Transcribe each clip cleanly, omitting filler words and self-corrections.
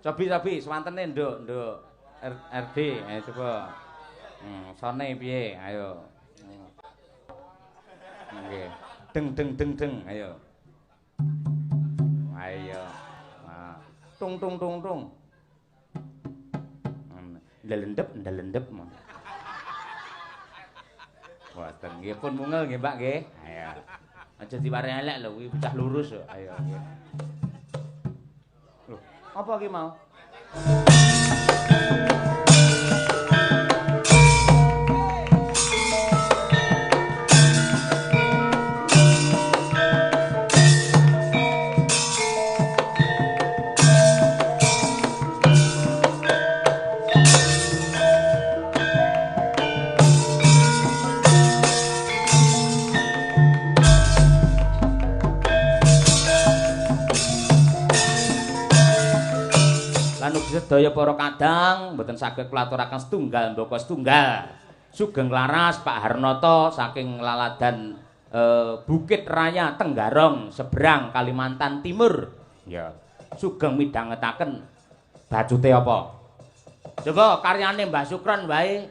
Cobi swantene nduk RD ayo coba. Sone piye? Ayo. Nggih. Deng ayo. Ayo. Nah, tung. Ndelendep. Boten nggih pun mungel nggih Mbak nggih. Ayo. Aja diware elek lho kuwi bocah lurus kok. Ayo nggih. Loh, apa ki mau? Sedaya para kadang mboten saged kulaturaken setunggal mbaka setunggal. Sugeng laras Pak Harnoto saking Laladan Bukit Raya Tenggarong seberang Kalimantan Timur. Ya, sugeng midhangetaken bacute apa? Coba karyane Mbah Sukron wae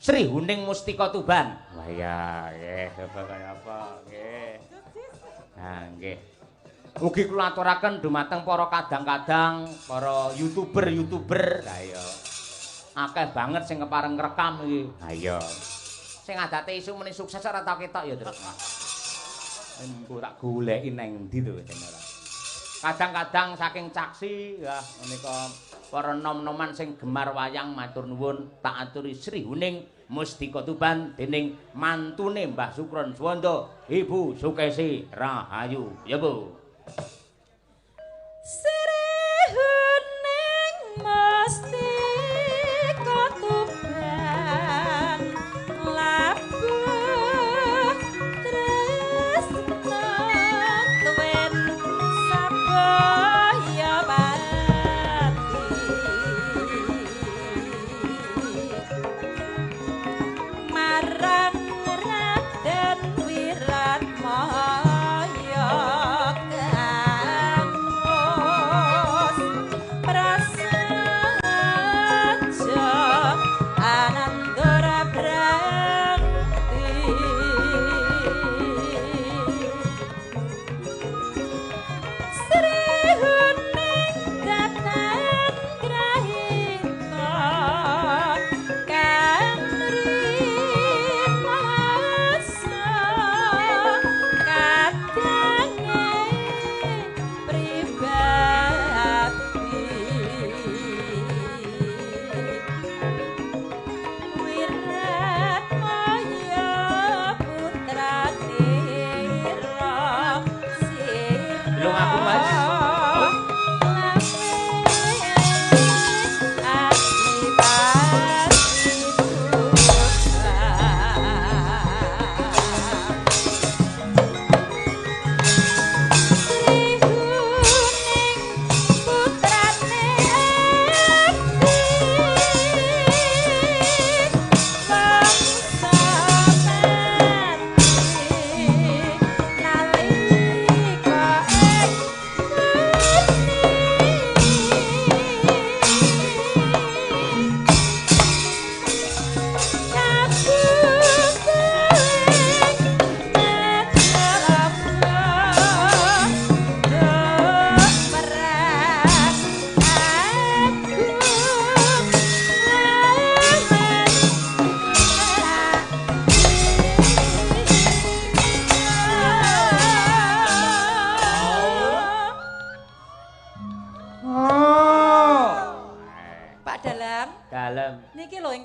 Sri Huning Mustika Tuban. Wah ya, nggih, coba kaya apa? Nggih. Nah, nggih. Ugi kula aturaken dumateng para kadang-kadang, para YouTuber. Ha iya. Akeh banget sing kepareng ngrekam iki. Ha iya. Sing adate isu muni sukses ora tau ketok ya, Truk. Engko tak goleki nang ndi to jenenge. Kadang-kadang saking caksi ya menika para nom-noman sing gemar wayang matur nuwun tak aturi Sri Huning Mustika Tuban dening mantune Mbah Sukron Suwanda, Ibu Sukesi Rahayu. Ya, Bu. Sri Huning Mustika Tuban labuh tresna tuwin sabaya pati marang Raden Wiratmaya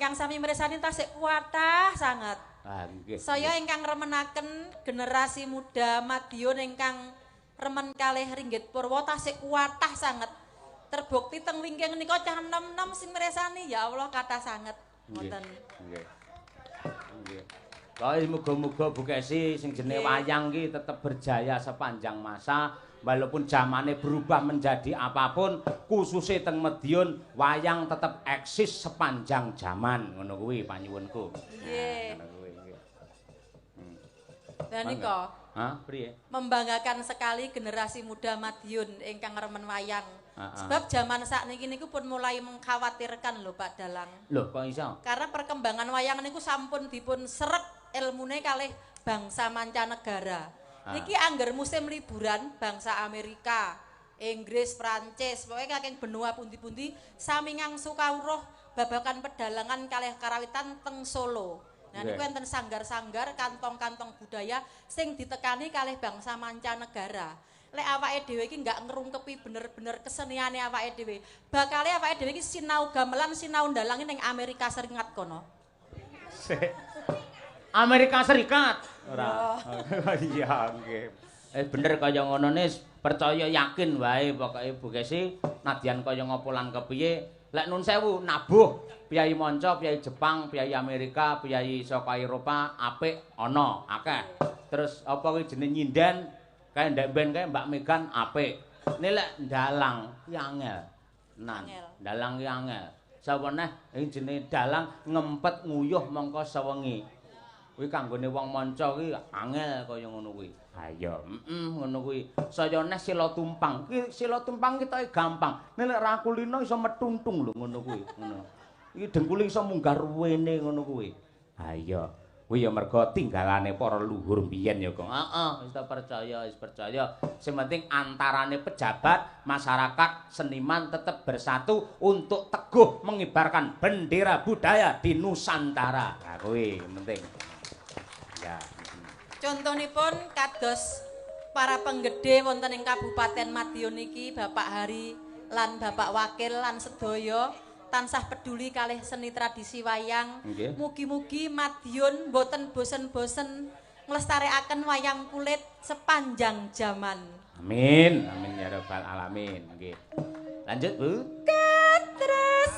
sami mirsani tasik kuatah sangat. Saya ingkang remenaken generasi muda Madiun ingkang remen kalih ringgit purwa tasik kuatah sangat. Terbukti teng wingking nika cah enom-enom sing mirsani ya Allah kathah sanget. Ngoten. Nggih. Nggih. Kaya muga-muga Bu Kesi sing jenenge wayang ki tetep berjaya sepanjang masa. Walaupun zamannya berubah menjadi apapun, khususnya teng Madiun wayang tetap eksis sepanjang zaman. Ngono kuwi panyuwunku. Nggih. Dan nika Hah, priye? Membanggakan sekali generasi muda Madiun ingkang remen wayang. Sebab zaman sakniki niku pun mulai mengkhawatirkan lho Pak Dalang. Loh kok iso? Karena perkembangan wayang niku sampun dipun seret ilmune kalih bangsa mancanegara. Niki angger musim liburan bangsa Amerika, Inggris, Prancis, pokoknya kakek benua pundi-pundi sami ngangsu kawruh babakan pedalangan kalih karawitan teng Solo. Nah niku enten sanggar-sanggar kantong-kantong budaya sing ditekani kalih bangsa mancanegara. Lek awake dhewe iki enggak ngerungkepi bener-bener keseniane awake dhewe. Bakale awake dhewe iki sinau gamelan, sinau ndalangi ning Amerika Serikat kono. Amerika Serikat. Ora. Iya nggih. Bener kaya ngono nis, percaya yakin wae pokoke Bu Kesi nadyan kaya ngopo lan kepiye. Lek nun sewu nabuh piyai manca, piyai Jepang, piyai Amerika, piyai saka Eropa apik ana akeh. Terus apa kuwi jeneng nyinden kae ndek ben kae Mbak Megan apik. Nek lek dalang ki angel. Nan, dalang ki angel. Sapa neh iki jenenge dalang ngempet nguyuh mongko sewengi. Kuwi kanggone wong manca ki angel kaya ngono kuwi. Ha iya, ngono kuwi. Saya neh sila tumpang. Ki sila tumpang kitoke gampang. Nek ra kulino iso metuntung lho ngono kuwi. Ngono. Iki dengkule iso munggah ruwene ngono kuwi. Ha iya. Kuwi ya mergo tinggalane para luhur mbiyen ya, Kang. Heeh, wis percaya. Sing penting antarane pejabat, masyarakat, seniman tetap bersatu untuk teguh mengibarkan bendera budaya di Nusantara. Nah, kuwi penting. Ya. Contonipun kados para penggede wonten ing Kabupaten Madiun niki Bapak Hari lan Bapak Wakil lan sedaya tansah peduli kalih seni tradisi wayang. Mugi-mugi Madiun boten bosen-bosen nglestarekaken wayang kulit sepanjang zaman. Amin, amin ya rabbal alamin. Nggih. Lanjut, Bu. Katresnane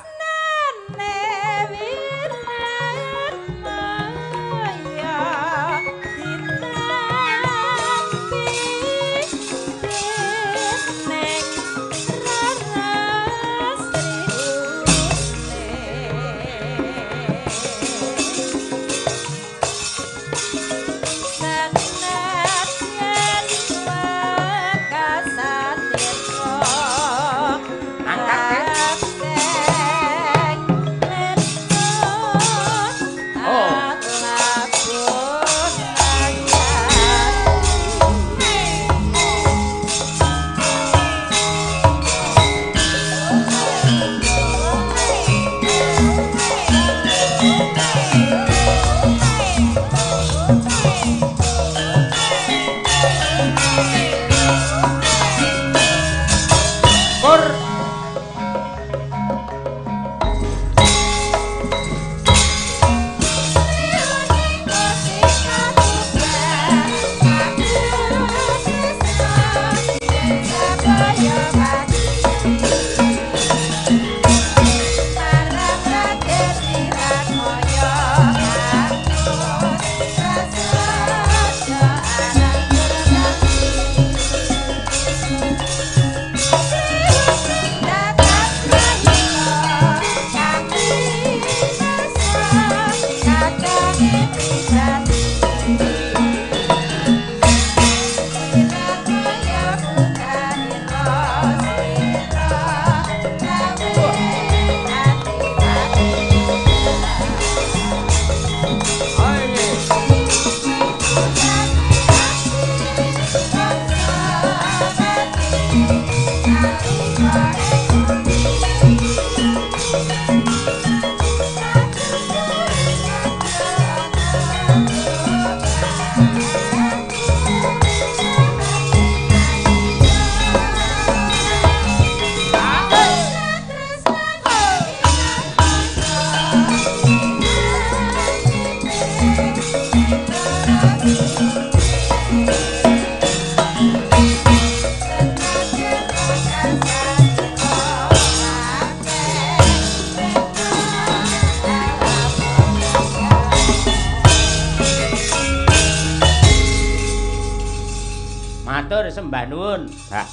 Sembah nuwun. Nah,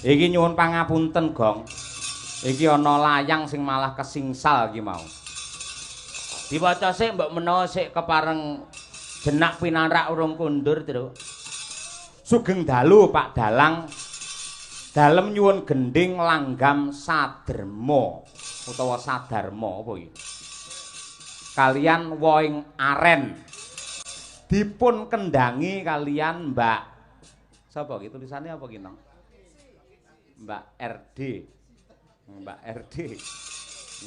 iki nyuwun pangapunten, Gong. Iki ana layang sing malah kesingsal iki mau. Diwaca sik mbok menawa sik kepareng jenak pinarak urung kundur, Tru. Sugeng dalu Pak Dalang. dalem nyuwun gending langgam saderma utawa sadarma apa iki kalian woing aren dipun kendangi kalian Mbak sapa iki tulisannya apa ki nang Mbak RD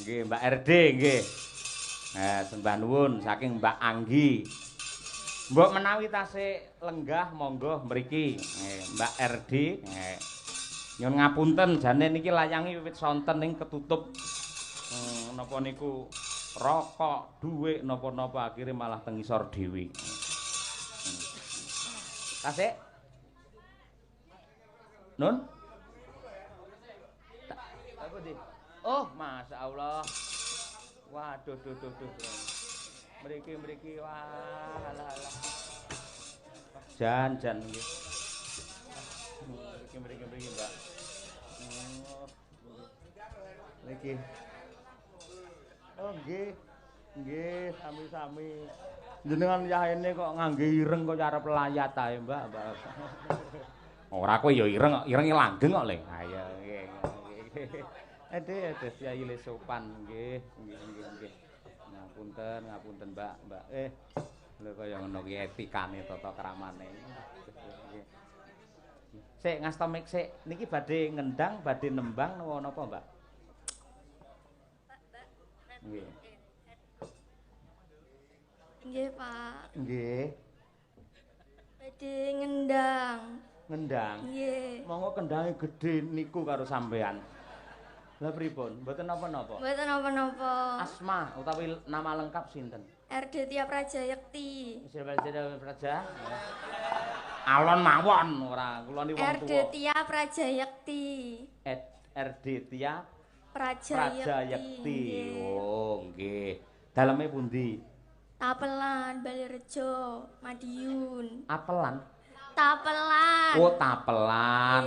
nggih Mbak RD nggih sembah nuwun saking Mbak Anggi mbok menawi tasih lenggah monggo mriki Mbak RD nyun ngapunten jane niki layangi wiwit sonten ning ketutup napa niku rokok dhuwit napa-napa akhire malah teng isor dhewe tasik Nun apa di oh masya Allah waduh duh mriki wah alah jan nggih mriki Mbak niki oh nggih sami-sami jenengan yahene kok ngangge ireng kok arep layat ae Mbak ora kowe ya irenge langgeng kok le ayo nggih aduh Yai le sopan nggih ngapunten Mbak lho kaya ngono ki etikane tata kramane sik ngastomik sik niki badhe ngendang badhe nembang napa Mbak nggih nggih Pak nggih badhe ngendang nggih monggo kendange gedhe niku karo sampean lha pripun mboten napa-napa asma utawi nama lengkap sinten RD Tia Prajayekti Praja alon mawon ora kula ni wong tuwa RD Tia Prajayekti RD Tia Prajayekti oh nggih daleme pundi Tapelan Balirejo Madiun Tapelan oh Tapelan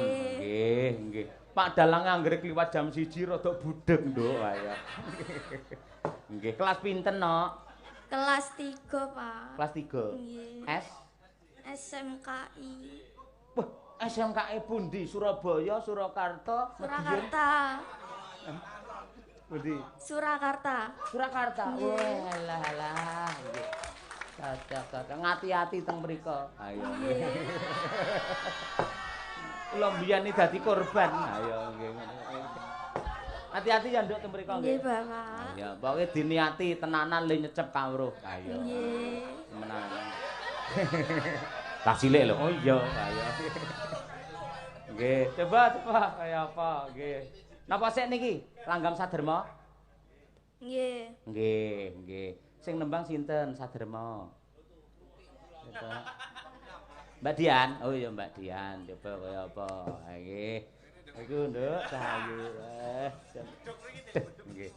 nggih Pak dalang anggere kliwat jam 1 rada budeg nduk ayo nggih kelas pinten no kelas 3 Pak kelas 3 nggih SMKI wah SMKI pundi Surabaya Surakarta pundi Surakarta wah alah nggih cocok ngati-ati teng mriko ayo kula mbiyen dadi korban ayo nggih hati-hati ya nduk teng mriko nggih Bapak ya pokoke diniati tenanan le nyecep kawruh ayo nggih menawa tak cilik lho oh iya ayo nggih coba kaya apa nggih napa sik niki langgam saderma nggih sing nembang sinten saderma Mbak Dian, oh iya Mbak Dian, coba kaya apa? Nggih. Iku nduk sayu. Nggih.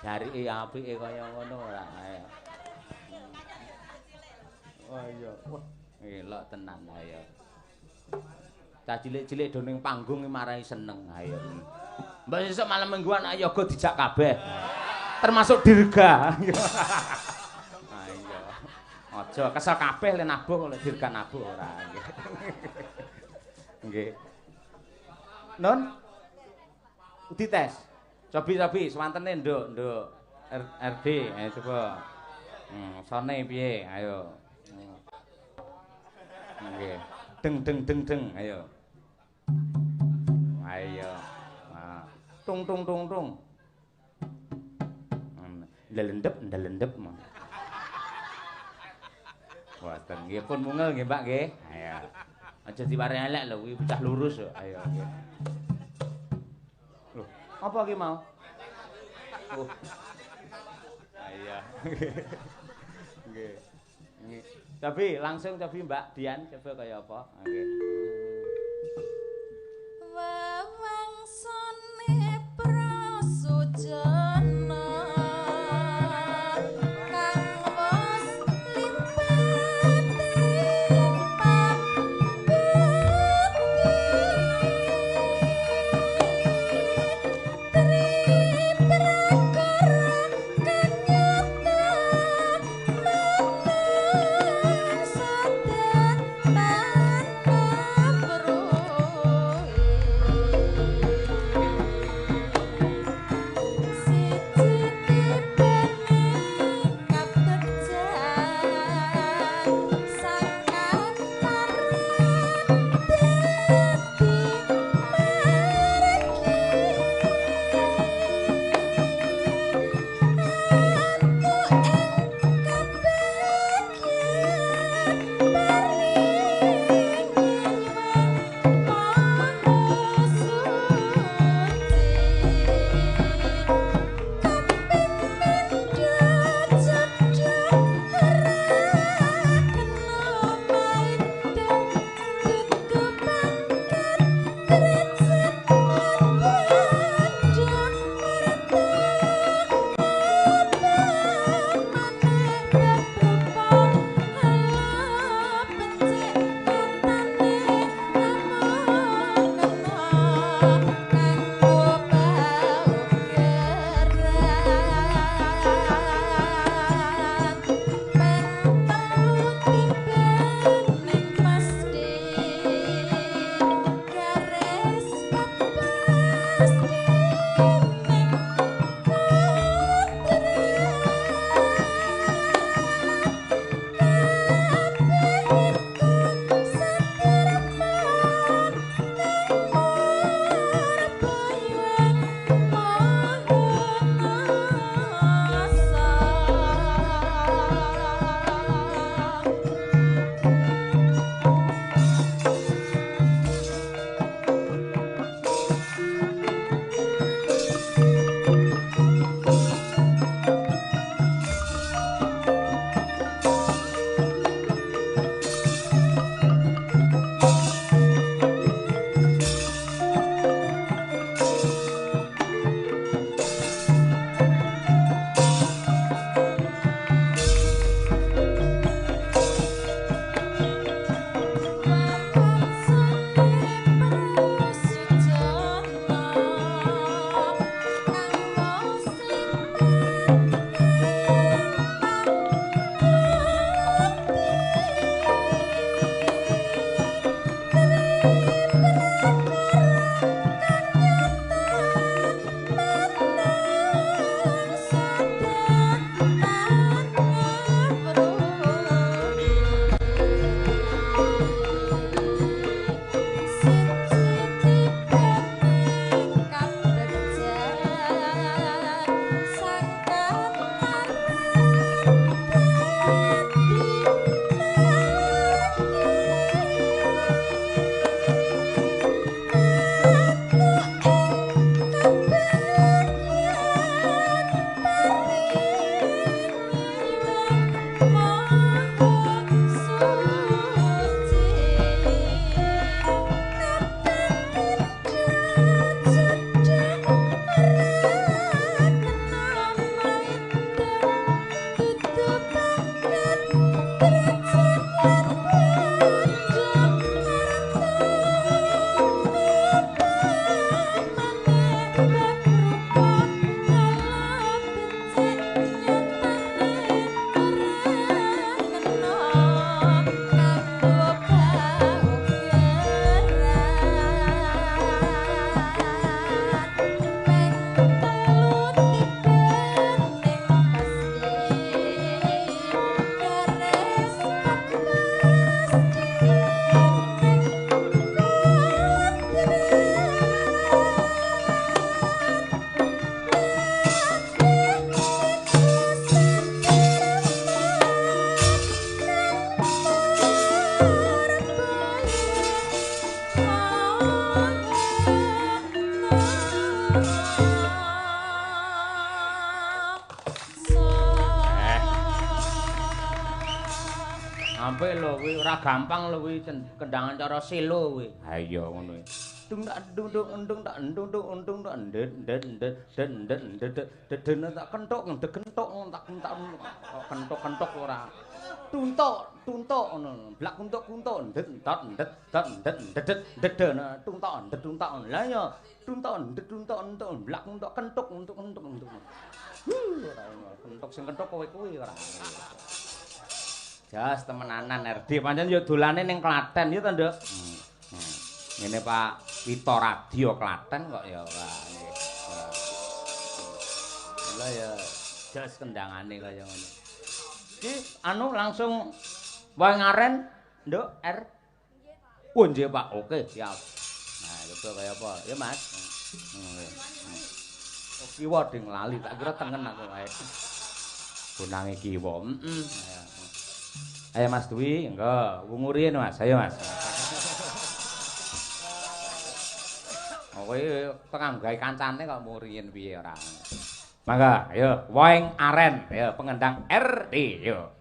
Jarike apike kaya ngono ora ayo. Oh iya. Wah, elok tenan ayo. Cah cilik-cilik do ning panggung marai seneng ayo. Mbak sesuk malam mingguan ayo go dijak kabeh. Termasuk dirga. Aja kesel kabeh le nabuh oleh dirgan nabuh ora nggih. Nggih. Nun. Dites. Cobi swantene nduk. RD ayo coba. Sone piye? Ayo. Nggih. Deng ayo. Ayo. Nah, tung. Ndalendep. Boten nggih pun mungel nggih Mbak nggih. Ayo. Aja diware elek lho kuwi bocah lurus kok. Ayo nggih. Loh, apa ki mau? Oh. Ayo. Nggih. Nggih. Cobi langsung cobi Mbak Dian coba kaya apa? Nggih. Wawangsane prasujana Ampe lho kuwi ora gampang lho kuwi kendangan cara selo kuwi. Ha iya ngono kuwi. Dung tak dung endung tak endung untung tak ndet tak kentok tak kentok ora. Tuntuk ngono. Blak kuntuk ndet tuntok. Lah ya tuntok blak kuntuk kentuk untuk. Ora ono kentok sing kentok kowe kuwi ora. Jas temenanan RD pancen ya dolane ning Klaten ya to, Nduk. Ngene Pak Wito Radio Klaten kok ya ora nggih. Lah ya jas kendangane kaya ngono. Iki anu langsung wae ngaren, Nduk R. Oh nggih Pak. Oke, siap. Nah, coba kaya apa? Ya Mas. Oh kiwa ding lali tak kira tengen aku wae. Gunange kiwa. Ayo Mas Dwi, engko nguriin Mas. Ayo Mas. Kowe tengah gawe kancane kok muriin piye ora. Mangga, ayo Woeng Aren, ayo pengendang RD, yo.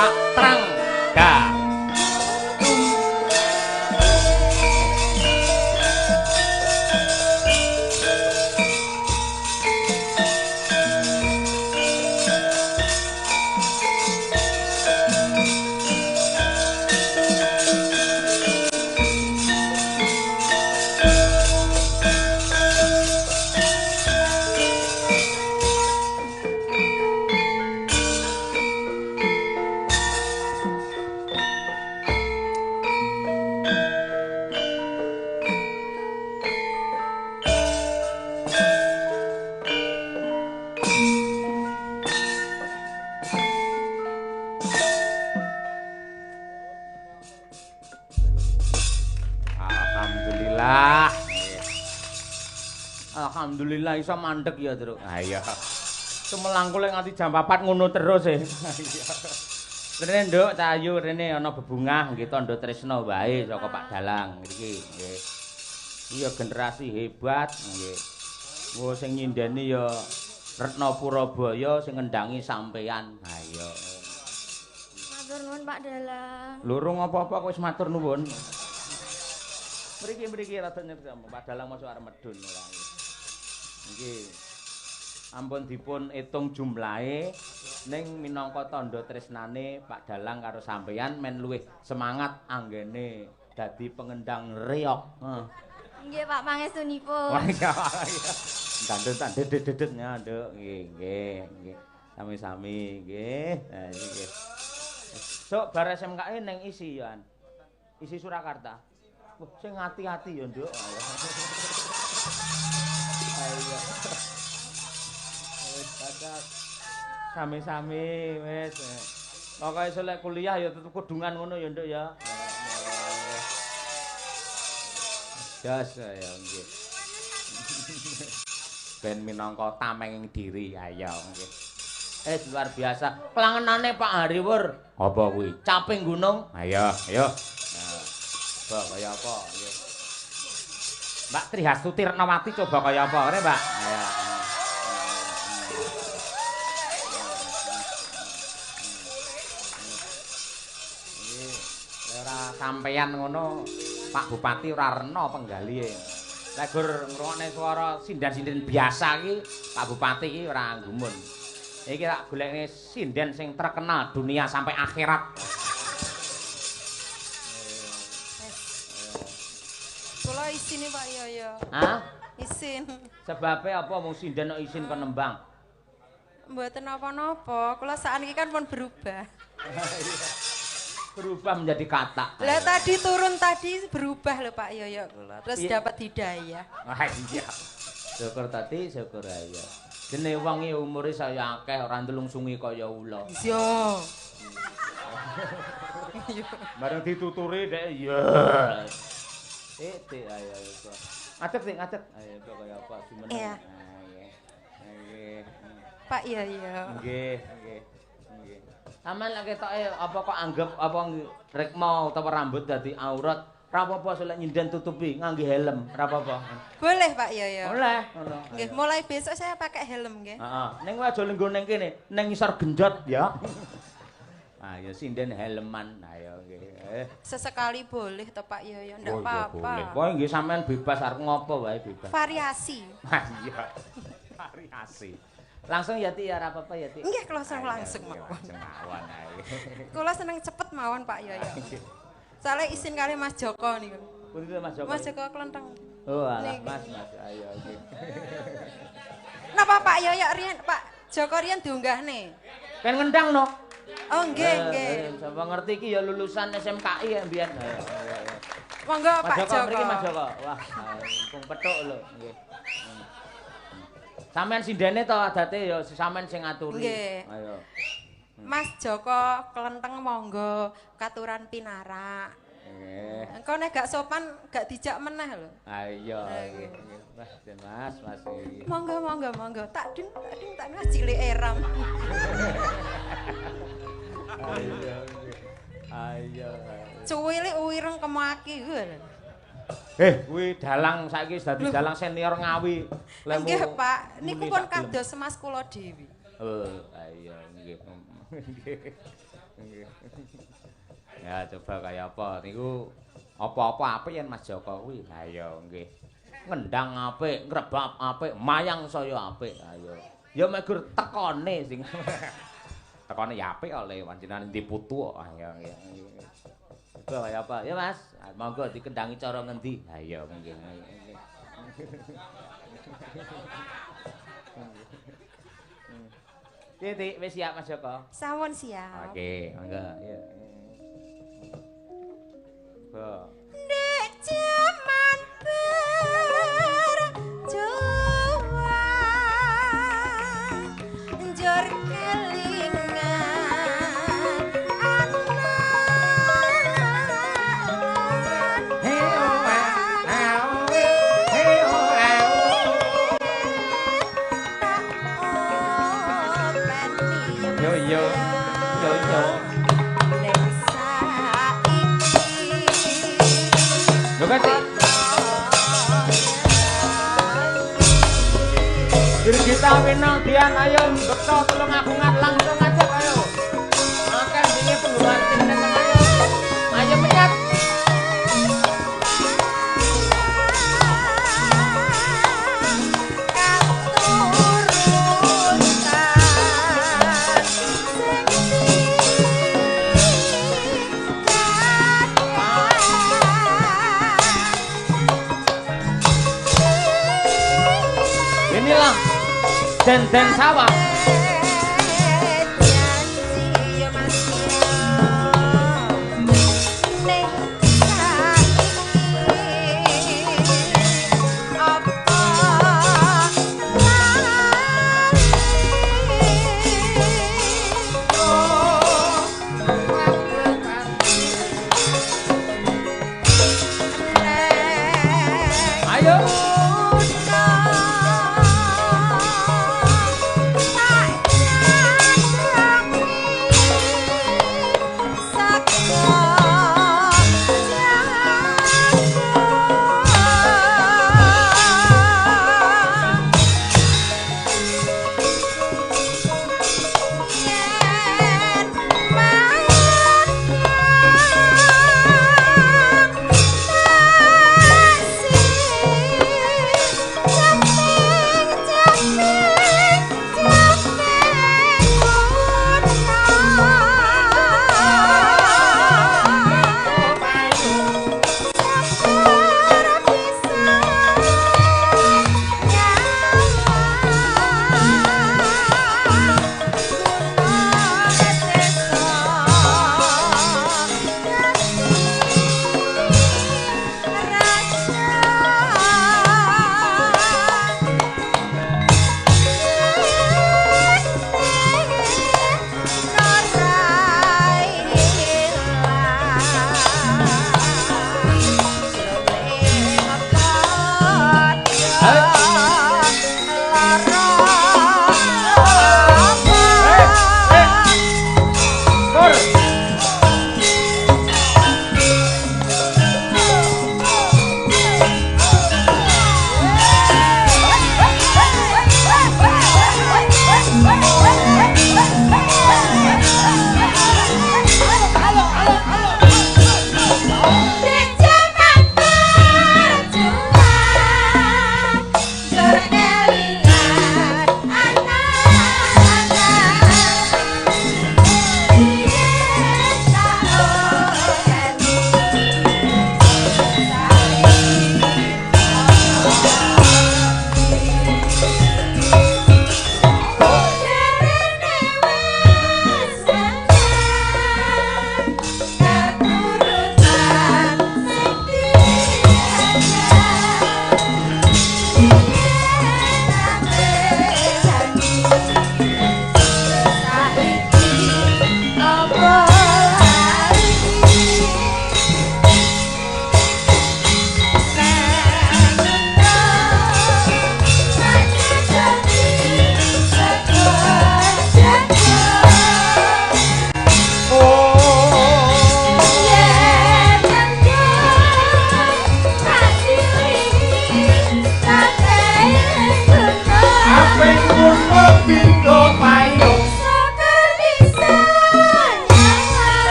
tak terang dah. Alhamdulillah iso mandek ya, Truk. Ha iya. Sumelangkul nganti jam 4 ngono terus e. Rene Nduk, Cahayu rene ana bebungah nggih Tandha Tresna wae saka Pak Dalang iki nggih. Iya generasi hebat nggih. Wo sing nyindeni ya Retna Purabaya sing ngendangi sampean. Ha iya. Matur nuwun Pak Dalang. Lurung apa-apa wis matur nuwun. Mriki rada nyerjam Pak Dalang masuk arep medun ora. Nggih. Ampun dipun itung jumlahe ning minangka tandha tresnane Pak Dalang karo sampeyan men luwih semangat anggene dadi pengendang reog. Nggih Pak pangestunipun. Wah iya. Tandha dedet ya, Nduk. Nggih. Sami-sami nggih. Nah nggih. Sok bar SMKE ning isi ya. Isi Surakarta. Wah, sing ati-ati ya, Nduk. Ayo. Wis cocok. Sami-sami wis. Pokoke selek kuliah ya tetep kudungan ngono ya, Nduk ya. Jas ya nggih. Ben minangka tameng diri ayo nggih. Luar biasa. Kelangenane Pak Hariwur. Apa kuwi? Caping gunung. Ayo. Nah. Coba kaya apa nggih. Mbak Trihastuti Retnawati coba kaya apa ngene, Mbak? Ayo. Iki ora sampeyan ngono, Pak Bupati ora rena penggalihe. Lek gur ngrungokne swara sinden-sinden biasa iki, Pak Bupati iki ora nggumun. Iki tak golekne sinden sing terkenal dunia sampai akhirat. Kula isin Pak Yoyo. Hah? Isin. Sebabe apa mung sinden kok isin kon nembang? Mboten napa-napa, kula sakniki kan pun berubah. Berubah menjadi kata. Lah tadi turun tadi berubah lho Pak Yoyo kula. Terus dapat hidayah. Wah iya. Syukur tadi syukur ayo. Dene wong iki umure saya akeh ora ndelungsungi kaya ula. Yo. Bareng dituturi dek iya. Ayo. Ngadeg. Ayo kaya apa jumeneng. Iya. Nggih. Pak Yoyo. Nggih. Sampeyan lek ketoke apa kok anggap apa rek mau utawa rambut dadi aurat, ora apa-apa selek nyinden tutupi ngangge helm, ora apa-apa. Boleh Pak Yoyo. Boleh, ngono. Nggih, mulai besok saya pakai helm nggih. Heeh. Ning kowe aja lenggo ning kene, ning ngisor gendot ya. Ayo sinden helman, ayo nggih. Sesekali boleh to Pak Yoyo, ndak apa-apa. Boleh. Kowe nggih sampean bebas arep ngopo wae bebas. Variasi. Iya. Variasi. Langsung ya Ti ya ora apa-apa ya Ti. Nggih, kula seneng langsung mawon. Mawon ae. Kula seneng cepet mawon Pak Yoyo. Soalnya isin kali Mas Joko niku. Pundi Mas Joko? Mas Joko kelenteng. Oh alah Mas, ayo nggih. Napa Pak Yoyo riyen Pak Joko riyen diunggahne? Kan ngendang no. Oh nggih. Sapa ngerti iki ya lulusan SMKI ya mbiyen. Monggo Pak Joko. Mriki Mas Joko. Wah, mumpung petuk lho nggih. Sampeyan sindene to adate ya sampeyan sing ngaturi. Nggih. Ayo. Mas Joko kelenteng monggo katuran pinarak. Nggih. Engko nek gak sopan gak dijak meneh lho. Ayo. Mas, Mas iki. Monggo. Tak ding tak cilik eram. Ayo. Cuwilik uwireng kemaki lho. Kuwi dalang saiki wis dadi dalang senior Ngawi. Nggih, Pak. Niku pun kados Mas kula dhewe. Oh, ayo. iya nggih. Nggih. Ya coba kaya apa niku apa-apa apik yen Mas Joko kuwi. Ha iya nggih. Ngendang apik, ngrebab apik, mayang saya apik. Ayo. Ya mek gur tekone sing. Tekone ya apik kok le panjenengan ndi putu kok. Ayo nggih. Coba kaya apa? Ya Mas, monggo dikendangi cara ngendi? Ha iya nggih. Titik wis siap Mas Joko? Sampun siap. Oke, monggo. Ya. Nek jaman berjuang njur kelingan Yo yo yo yo. Yo kati. Dirgita Winang Dian ayo bekto tulung agungan langsung aja ayo. Akan dini penggemar cinta ayo. Ayo menyat. Inilah den sawah. Ayo.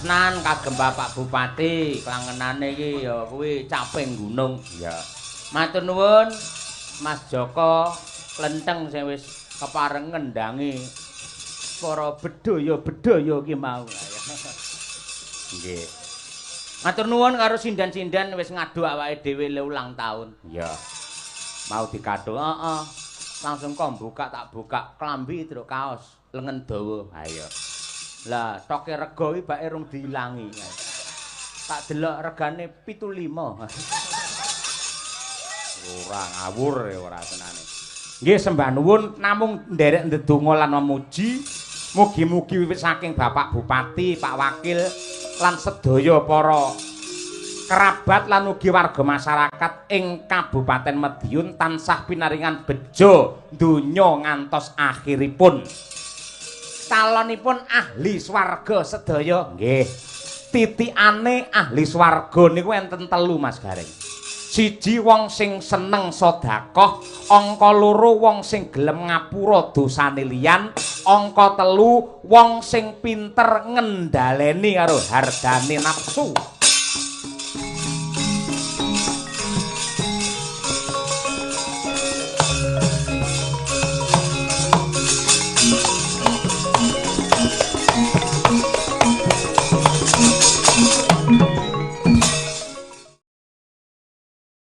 tresnan kagem Bapak Bupati, klangenane iki ya kuwi caping gunung. Ya. Matur nuwun Mas Joko Klenteng sing wis kepareng ngendangi para bedhaya-bedhaya iki mau. Nggih. Matur nuwun karo sindan-sindan wis ngadu awake dhewe le ulang tahun. Ya. Mau dikado, heeh. Langsung kok buka tak buka klambi truk kaos lengen dawa. Ayo. Lah, toke rega iki bake rung diilangi. Tak delok regane 75. Ora ngawur ya ora senane. Nggih sembah nuwun namung nderek ndedonga lan memuji mugi-mugi wiwit saking Bapak Bupati, Pak Wakil lan sedaya para kerabat lan ugi warga masyarakat ing Kabupaten Madiun tansah pinaringan bejo donya ngantos akhiripun. Calonipun ahli swarga sedaya nggih. Titikane ahli swarga niku enten 3 Mas Gareng. Siji wong sing seneng sedekah, angka 2 wong sing gelem ngapura dosane liyan, angka 3 wong sing pinter ngendhaleni karo hardane nafsu.